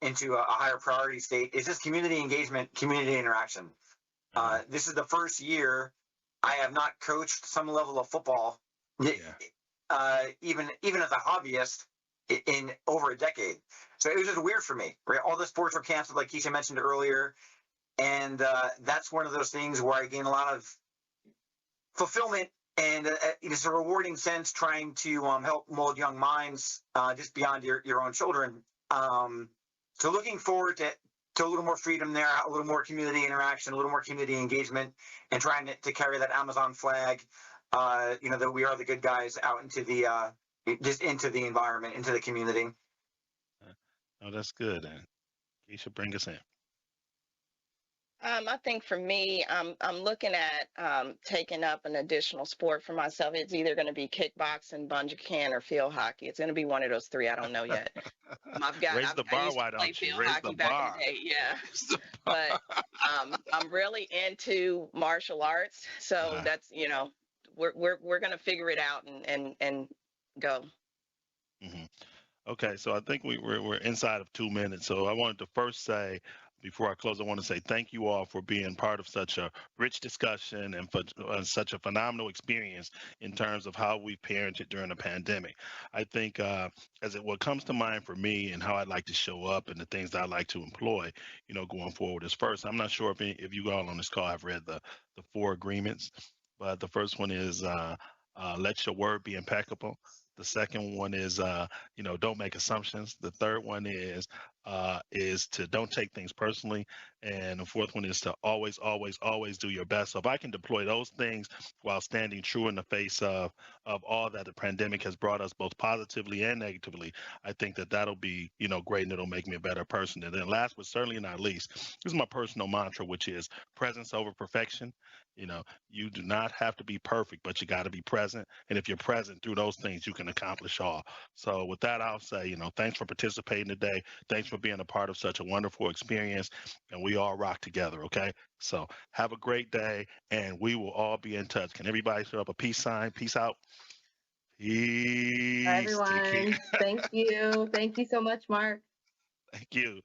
into a higher priority state, is just community engagement, community interaction. This is the first year I have not coached some level of football, even as a hobbyist, in over a decade. So it was just weird for me. Right? All the sports were canceled, like Keisha mentioned earlier, and that's one of those things where I gain a lot of fulfillment and it's a rewarding sense trying to help mold young minds just beyond your own children. So looking forward to a little more freedom there, a little more community interaction, a little more community engagement, and trying to carry that Amazon flag, that we are the good guys out into the into the environment, into the community. Oh, that's good. And Keisha, bring us in. I think for me, I'm looking at taking up an additional sport for myself. It's either going to be kickboxing, bungee can, or field hockey. It's going to be one of those three. I don't know yet. Raise the bar, why don't you? Field hockey back in the day, yeah. But I'm really into martial arts, so that's we're going to figure it out and go. Mm-hmm. Okay, so I think we're inside of 2 minutes. So I wanted to first say, before I close, I want to say thank you all for being part of such a rich discussion and for such a phenomenal experience in terms of how we parented during the pandemic. I think what comes to mind for me and how I'd like to show up and the things that I'd like to employ, going forward is first, I'm not sure if you all on this call have read the 4 agreements, but the first one is let your word be impeccable. The second one is, don't make assumptions. The third one is to don't take things personally. And the fourth one is to always, always, always do your best. So if I can deploy those things while standing true in the face of all that the pandemic has brought us, both positively and negatively, I think that'll be, great, and it'll make me a better person. And then last but certainly not least, this is my personal mantra, which is presence over perfection. You do not have to be perfect, but you got to be present. And if you're present through those things, you can accomplish all. So with that, I'll say, thanks for participating today. Thanks for being a part of such a wonderful experience. And we all rock together, okay? So have a great day, and we will all be in touch. Can everybody throw up a peace sign? Peace out. Peace. Bye, everyone. Thank you. Thank you so much, Mark. Thank you.